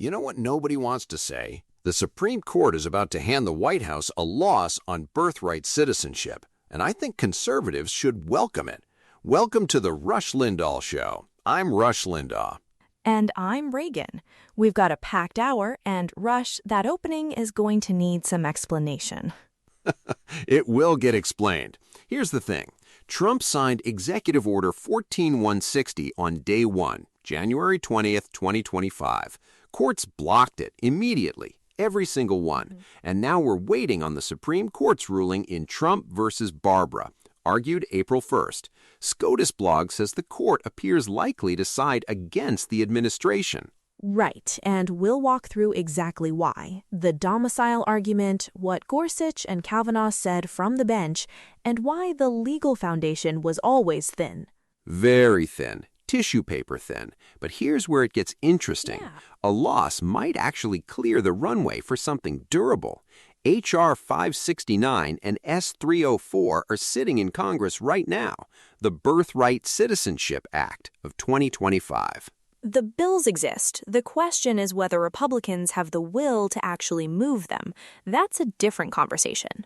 You know what nobody wants to say? The Supreme Court is about to hand the White House a loss on birthright citizenship, and I think conservatives should welcome it. Welcome to the Rush Limbaugh Show. I'm Rush Limbaugh. And I'm Reagan. We've got a packed hour, and Rush, that opening is going to need some explanation. It will get explained. Here's the thing. Trump signed Executive Order 14160 on day one, January 20th, 2025. Courts blocked it immediately, every single one. And now we're waiting on the Supreme Court's ruling in Trump versus Barbara, argued April 1st. SCOTUS blog says the court appears likely to side against the administration. Right, and we'll walk through exactly why. The domicile argument, what Gorsuch and Kavanaugh said from the bench, and why the legal foundation was always thin. Very thin. Tissue paper thin. But here's where it gets interesting. Yeah. A loss might actually clear the runway for something durable. H.R. 569 and S. 304 are sitting in Congress right now, the Birthright Citizenship Act of 2025. The bills exist. The question is whether Republicans have the will to actually move them. That's a different conversation.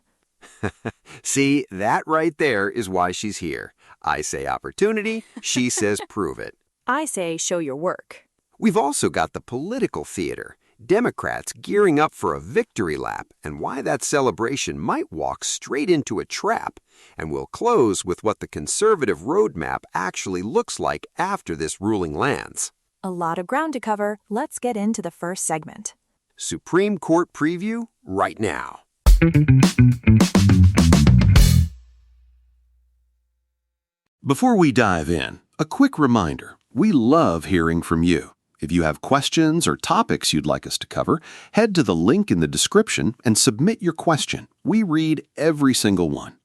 See, that right there is why she's here. I say opportunity, she says prove it. I say show your work. We've also got the political theater. Democrats gearing up for a victory lap and why that celebration might walk straight into a trap. And we'll close with what the conservative roadmap actually looks like after this ruling lands. A lot of ground to cover. Let's get into the first segment. Supreme Court preview right now. Before we dive in, a quick reminder. We love hearing from you. If you have questions or topics you'd like us to cover, head to the link in the description and submit your question. We read every single one.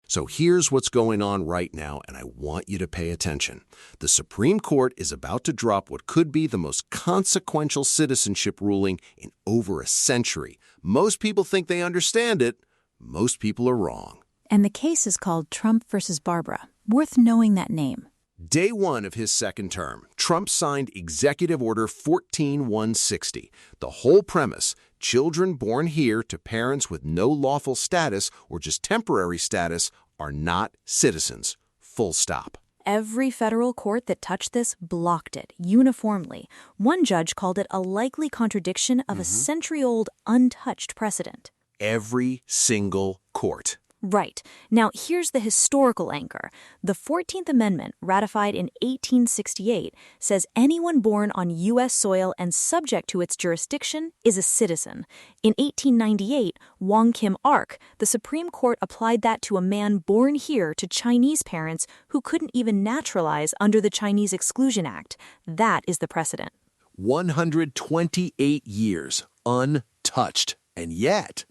So here's what's going on right now, and I want you to pay attention. The Supreme Court is about to drop what could be the most consequential citizenship ruling in over a century. Most people think they understand it. Most people are wrong. And the case is called Trump versus Barbara. Worth knowing that name. Day one of his second term, Trump signed Executive Order 14160. The whole premise, children born here to parents with no lawful status or just temporary status are not citizens. Full stop. Every federal court that touched this blocked it uniformly. One judge called it a likely contradiction of a century-old untouched precedent. Every single court. Right. Now, here's the historical anchor. The 14th Amendment, ratified in 1868, says anyone born on U.S. soil and subject to its jurisdiction is a citizen. In 1898, Wong Kim Ark, the Supreme Court applied that to a man born here to Chinese parents who couldn't even naturalize under the Chinese Exclusion Act. That is the precedent. 128 years, untouched. And yet,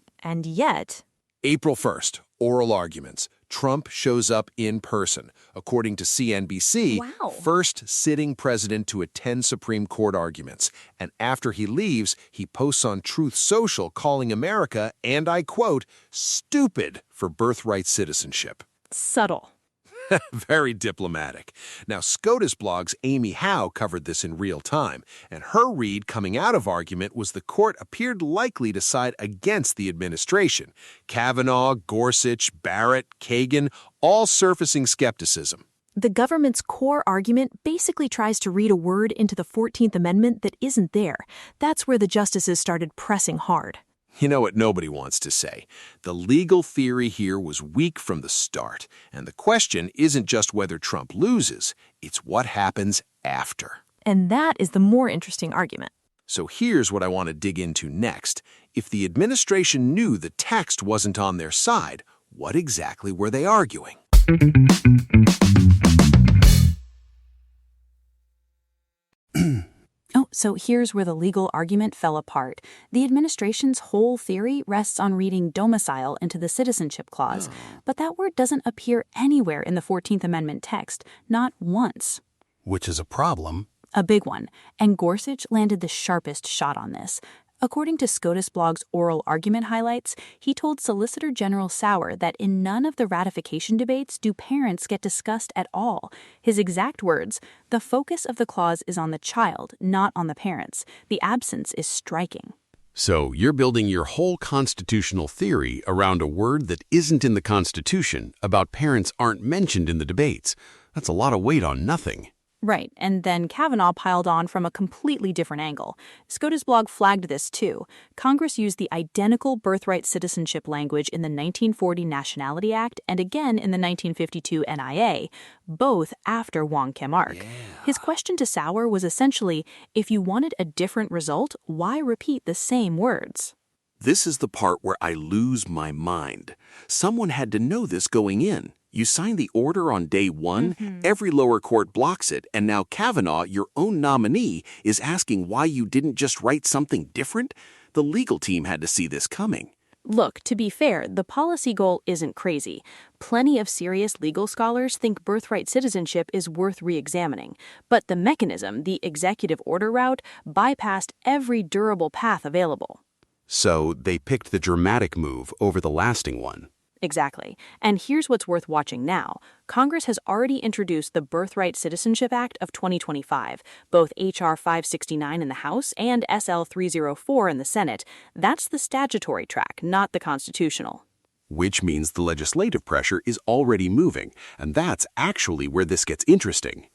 April 1st, oral arguments. Trump shows up in person. According to CNBC, Wow. First sitting president to attend Supreme Court arguments. And after he leaves, he posts on Truth Social calling America, and I quote, stupid for birthright citizenship. Subtle. Very diplomatic. Now, SCOTUS blog's Amy Howe covered this in real time, and her read coming out of argument was the court appeared likely to side against the administration. Kavanaugh, Gorsuch, Barrett, Kagan, all surfacing skepticism. The government's core argument basically tries to read a word into the 14th Amendment that isn't there. That's where the justices started pressing hard. You know what nobody wants to say. The legal theory here was weak from the start, and the question isn't just whether Trump loses, it's what happens after. And that is the more interesting argument. So here's what I want to dig into next. If the administration knew the text wasn't on their side, what exactly were they arguing? Oh, so here's where the legal argument fell apart. The administration's whole theory rests on reading domicile into the citizenship clause, but that word doesn't appear anywhere in the 14th Amendment text, not once. Which is a problem. A big one, and Gorsuch landed the sharpest shot on this. According to SCOTUS blog's oral argument highlights, he told Solicitor General Sauer that in none of the ratification debates do parents get discussed at all. His exact words, "The focus of the clause is on the child, not on the parents. The absence is striking." So you're building your whole constitutional theory around a word that isn't in the Constitution, about parents aren't mentioned in the debates. That's a lot of weight on nothing. Right, and then Kavanaugh piled on from a completely different angle. SCOTUS blog flagged this too. Congress used the identical birthright citizenship language in the 1940 Nationality Act and again in the 1952 NIA, both after Wong Kim Ark. Yeah. His question to Sauer was essentially, if you wanted a different result, why repeat the same words? This is the part where I lose my mind. Someone had to know this going in. You sign the order on day one, every lower court blocks it, and now Kavanaugh, your own nominee, is asking why you didn't just write something different? The legal team had to see this coming. Look, to be fair, the policy goal isn't crazy. Plenty of serious legal scholars think birthright citizenship is worth re-examining. But the mechanism, the executive order route, bypassed every durable path available. So they picked the dramatic move over the lasting one. Exactly. And here's what's worth watching now. Congress has already introduced the Birthright Citizenship Act of 2025, both H.R. 569 in the House and S.L. 304 in the Senate. That's the statutory track, not the constitutional. Which means the legislative pressure is already moving, and that's actually where this gets interesting.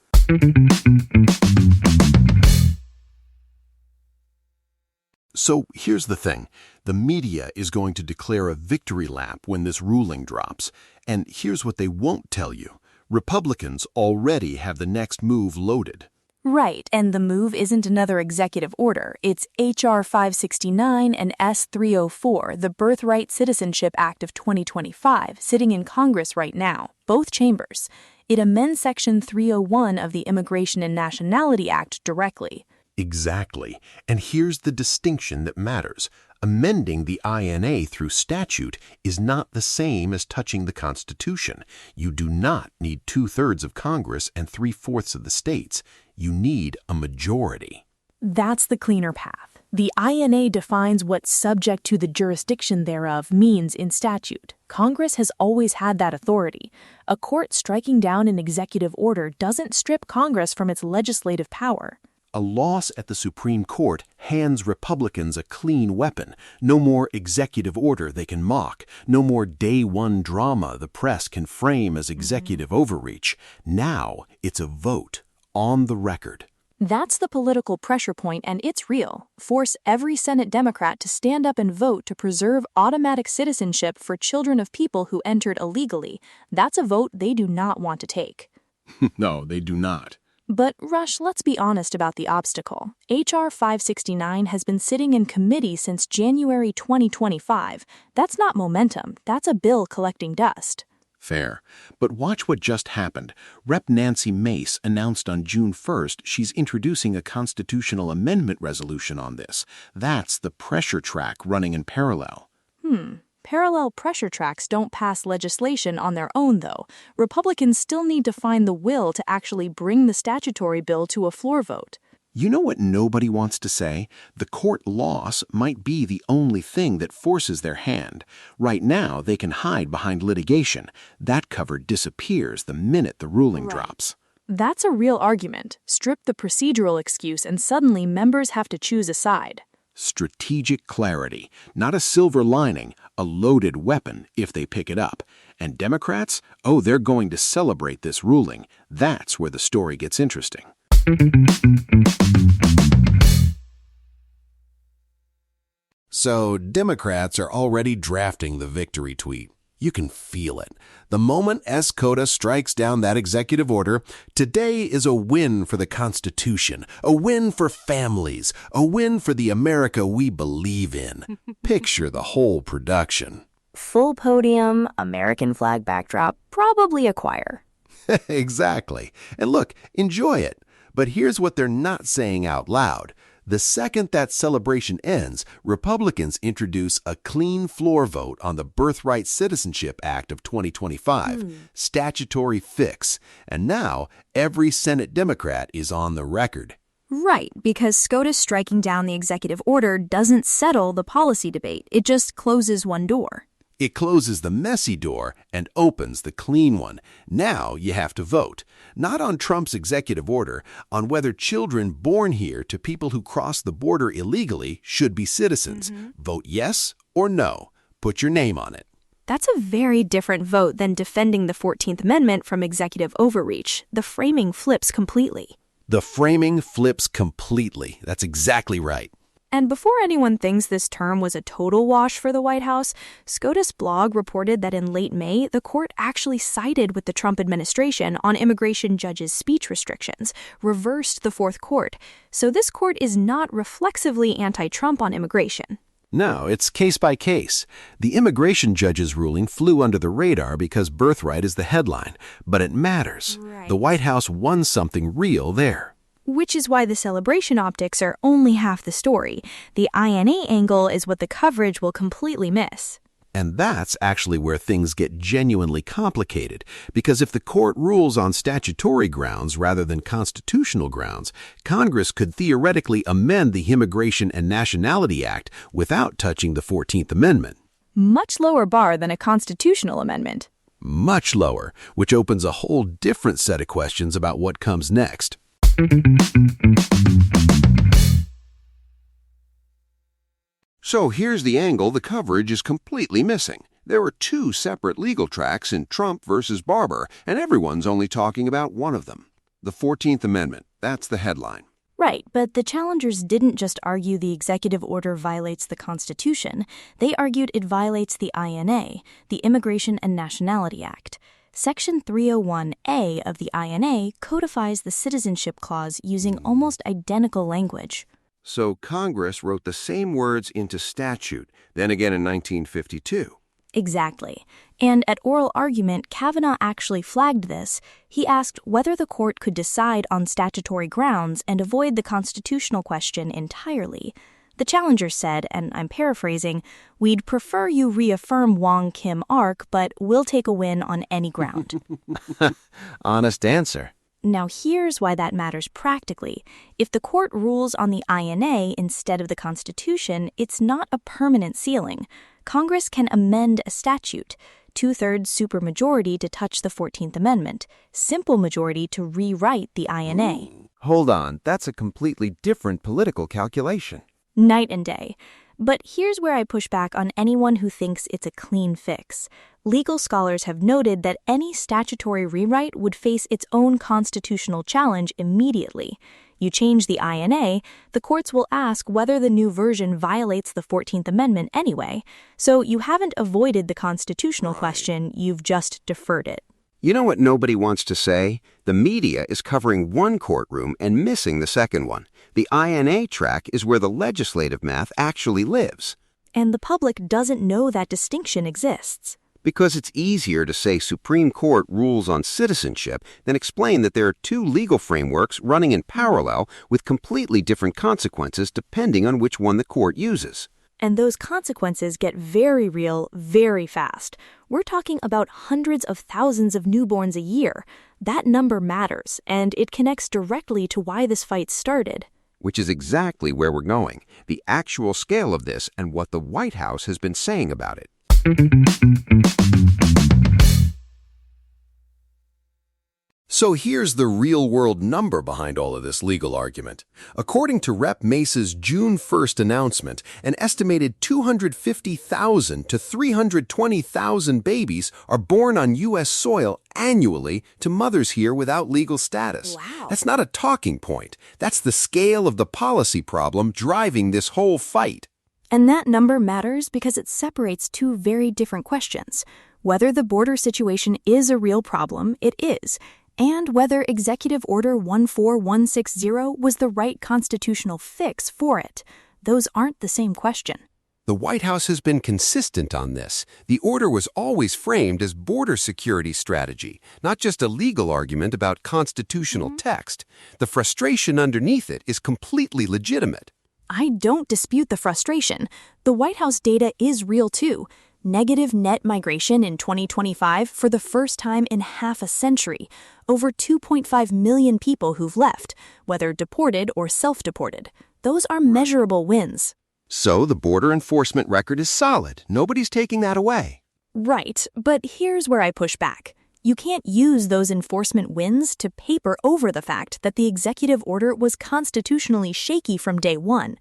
So here's the thing. The media is going to declare a victory lap when this ruling drops. And here's what they won't tell you. Republicans already have the next move loaded. Right, and the move isn't another executive order. It's H.R. 569 and S. 304, the Birthright Citizenship Act of 2025, sitting in Congress right now, both chambers. It amends Section 301 of the Immigration and Nationality Act directly. Exactly. And here's the distinction that matters. Amending the INA through statute is not the same as touching the Constitution. You do not need 2/3 of Congress and 3/4 of the states. You need a majority. That's the cleaner path. The INA defines what subject to the jurisdiction thereof means in statute. Congress has always had that authority. A court striking down an executive order doesn't strip Congress from its legislative power. A loss at the Supreme Court hands Republicans a clean weapon. No more executive order they can mock. No more day one drama the press can frame as executive overreach. Now it's a vote on the record. That's the political pressure point, and it's real. Force every Senate Democrat to stand up and vote to preserve automatic citizenship for children of people who entered illegally. That's a vote they do not want to take. No, they do not. But, Rush, let's be honest about the obstacle. H.R. 569 has been sitting in committee since January 2025. That's not momentum. That's a bill collecting dust. Fair. But watch what just happened. Rep. Nancy Mace announced on June 1st she's introducing a constitutional amendment resolution on this. That's the pressure track running in parallel. Parallel pressure tracks don't pass legislation on their own, though. Republicans still need to find the will to actually bring the statutory bill to a floor vote. You know what nobody wants to say? The court loss might be the only thing that forces their hand. Right now, they can hide behind litigation. That cover disappears the minute the ruling drops. That's a real argument. Strip the procedural excuse and suddenly members have to choose a side. Strategic clarity, not a silver lining, a loaded weapon if they pick it up. And Democrats, oh, they're going to celebrate this ruling. That's where the story gets interesting. So, Democrats are already drafting the victory tweet. You can feel it. The moment SCOTUS strikes down that executive order, today is a win for the Constitution, a win for families, a win for the America we believe in. Picture the whole production. Full podium, American flag backdrop, probably a choir. Exactly. And look, enjoy it. But here's what they're not saying out loud. The second that celebration ends, Republicans introduce a clean floor vote on the Birthright Citizenship Act of 2025, statutory fix, and now every Senate Democrat is on the record. Right, because SCOTUS striking down the executive order doesn't settle the policy debate. It just closes one door. It closes the messy door and opens the clean one. Now you have to vote, not on Trump's executive order, on whether children born here to people who cross the border illegally should be citizens. Vote yes or no. Put your name on it. That's a very different vote than defending the 14th Amendment from executive overreach. The framing flips completely. The framing flips completely. That's exactly right. And before anyone thinks this term was a total wash for the White House, SCOTUS blog reported that in late May, the court actually sided with the Trump administration on immigration judges' speech restrictions, reversed the Fourth Court. So this court is not reflexively anti-Trump on immigration. No, it's case by case. The immigration judge's ruling flew under the radar because Birthright is the headline, but it matters. Right. The White House won something real there. Which is why the celebration optics are only half the story. The INA angle is what the coverage will completely miss. And that's actually where things get genuinely complicated, because if the court rules on statutory grounds rather than constitutional grounds, Congress could theoretically amend the Immigration and Nationality Act without touching the 14th Amendment. Much lower bar than a constitutional amendment. Much lower, which opens a whole different set of questions about what comes next. So here's the angle the coverage is completely missing. There are two separate legal tracks in Trump versus Barber, and everyone's only talking about one of them. The 14th Amendment, that's the headline. Right, but the challengers didn't just argue the executive order violates the Constitution. They argued it violates the INA, the Immigration and Nationality Act. Section 301A of the INA codifies the citizenship clause using almost identical language. So Congress wrote the same words into statute, then again in 1952. Exactly. And at oral argument, Kavanaugh actually flagged this. He asked whether the court could decide on statutory grounds and avoid the constitutional question entirely. The challenger said, and I'm paraphrasing, "We'd prefer you reaffirm Wong Kim Ark, but we'll take a win on any ground." Honest answer. Now here's why that matters practically. If the court rules on the INA instead of the Constitution, it's not a permanent ceiling. Congress can amend a statute. 2/3 supermajority to touch the 14th Amendment. Simple majority to rewrite the INA. Hold on, that's a completely different political calculation. Night and day. But here's where I push back on anyone who thinks it's a clean fix. Legal scholars have noted that any statutory rewrite would face its own constitutional challenge immediately. You change the INA, the courts will ask whether the new version violates the 14th Amendment anyway. So you haven't avoided the constitutional question, you've just deferred it. You know what nobody wants to say? The media is covering one courtroom and missing the second one. The INA track is where the legislative math actually lives. And the public doesn't know that distinction exists. Because it's easier to say Supreme Court rules on citizenship than explain that there are two legal frameworks running in parallel with completely different consequences depending on which one the court uses. And those consequences get very real very fast. We're talking about hundreds of thousands of newborns a year. That number matters, and it connects directly to why this fight started. Which is exactly where we're going, the actual scale of this and what the White House has been saying about it. So here's the real-world number behind all of this legal argument. According to Rep. Mace's June 1st announcement, an estimated 250,000 to 320,000 babies are born on U.S. soil annually to mothers here without legal status. Wow. That's not a talking point. That's the scale of the policy problem driving this whole fight. And that number matters because it separates two very different questions. Whether the border situation is a real problem, it is. And whether Executive Order 14160 was the right constitutional fix for it. Those aren't the same question. The White House has been consistent on this. The order was always framed as border security strategy, not just a legal argument about constitutional text. The frustration underneath it is completely legitimate. I don't dispute the frustration. The White House data is real too. Negative net migration in 2025 for the first time in half a century. Over 2.5 million people who've left, whether deported or self-deported. Those are measurable wins. So the border enforcement record is solid. Nobody's taking that away. Right, but here's where I push back. You can't use those enforcement wins to paper over the fact that the executive order was constitutionally shaky from day one.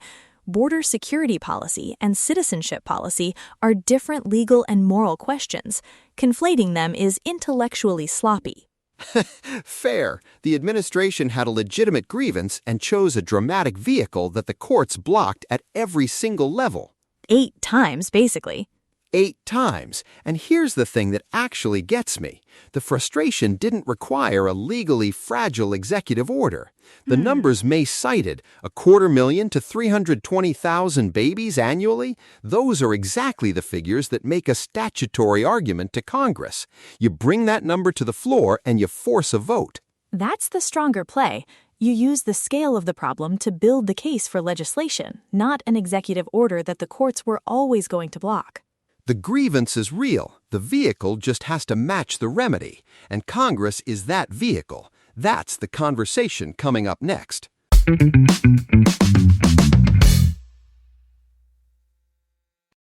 Border security policy and citizenship policy are different legal and moral questions. Conflating them is intellectually sloppy. Fair. The administration had a legitimate grievance and chose a dramatic vehicle that the courts blocked at every single level. 8 times, basically. 8 times. And here's the thing that actually gets me. The frustration didn't require a legally fragile executive order. The numbers May cited, 250,000 to 320,000 babies annually, those are exactly the figures that make a statutory argument to Congress. You bring that number to the floor and you force a vote. That's the stronger play. You use the scale of the problem to build the case for legislation, not an executive order that the courts were always going to block. The grievance is real. The vehicle just has to match the remedy. And Congress is that vehicle. That's the conversation coming up next.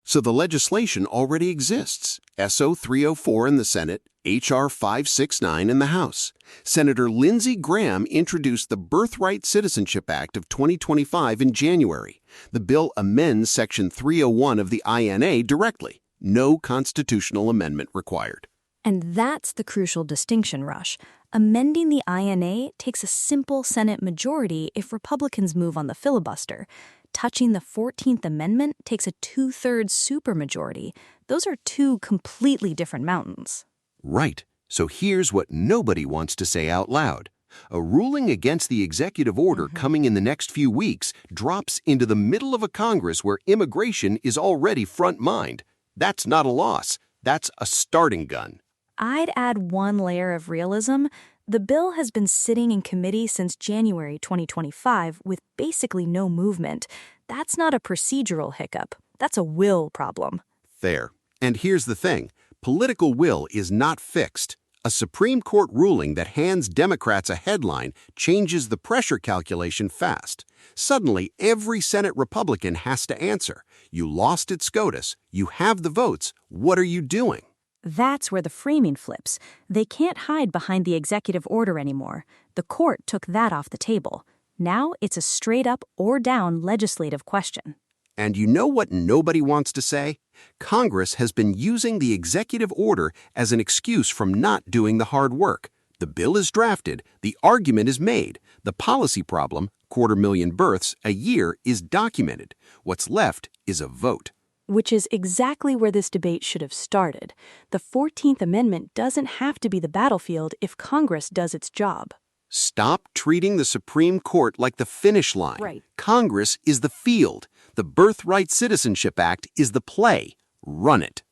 So the legislation already exists. SO 304 in the Senate, HR 569 in the House. Senator Lindsey Graham introduced the Birthright Citizenship Act of 2025 in January. The bill amends Section 301 of the INA directly. No constitutional amendment required. And that's the crucial distinction, Rush. Amending the INA takes a simple Senate majority if Republicans move on the filibuster. Touching the 14th Amendment takes a 2/3 supermajority. Those are two completely different mountains. Right. So here's what nobody wants to say out loud. A ruling against the executive order coming in the next few weeks drops into the middle of a Congress where immigration is already front mind. That's not a loss. That's a starting gun. I'd add one layer of realism. The bill has been sitting in committee since January 2025 with basically no movement. That's not a procedural hiccup. That's a will problem. Fair. And here's the thing. Political will is not fixed. A Supreme Court ruling that hands Democrats a headline changes the pressure calculation fast. Suddenly, every Senate Republican has to answer. You lost at SCOTUS. You have the votes. What are you doing? That's where the framing flips. They can't hide behind the executive order anymore. The court took that off the table. Now it's a straight-up or down legislative question. And you know what nobody wants to say? Congress has been using the executive order as an excuse from not doing the hard work. The bill is drafted, the argument is made, the policy problem, 250,000 births a year, is documented. What's left is a vote. Which is exactly where this debate should have started. The 14th Amendment doesn't have to be the battlefield if Congress does its job. Stop treating the Supreme Court like the finish line. Right. Congress is the field. The Birthright Citizenship Act is the play. Run it.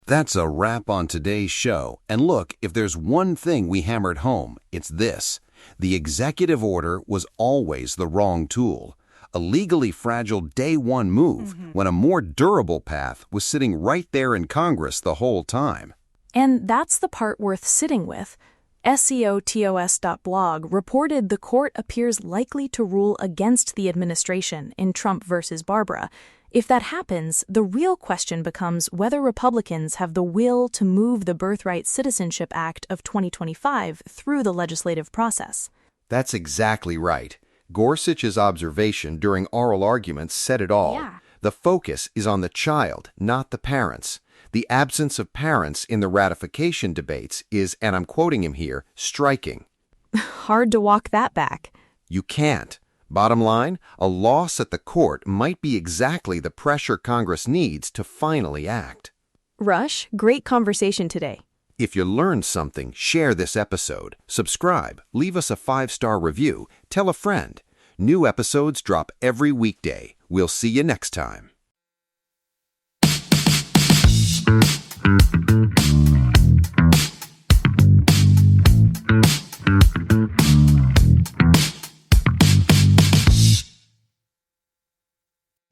That's a wrap on today's show. And look, if there's one thing we hammered home, it's this. The executive order was always the wrong tool. A legally fragile day one move when a more durable path was sitting right there in Congress the whole time. And that's the part worth sitting with. SCOTUS.blog reported the court appears likely to rule against the administration in Trump versus Barbara. If that happens, the real question becomes whether Republicans have the will to move the Birthright Citizenship Act of 2025 through the legislative process. That's exactly right. Gorsuch's observation during oral arguments said it all. Yeah. The focus is on the child, not the parents. The absence of parents in the ratification debates is, and I'm quoting him here, striking. Hard to walk that back. You can't. Bottom line, a loss at the court might be exactly the pressure Congress needs to finally act. Rush, great conversation today. If you learned something, share this episode. Subscribe, leave us a 5-star review, tell a friend. New episodes drop every weekday. We'll see you next time.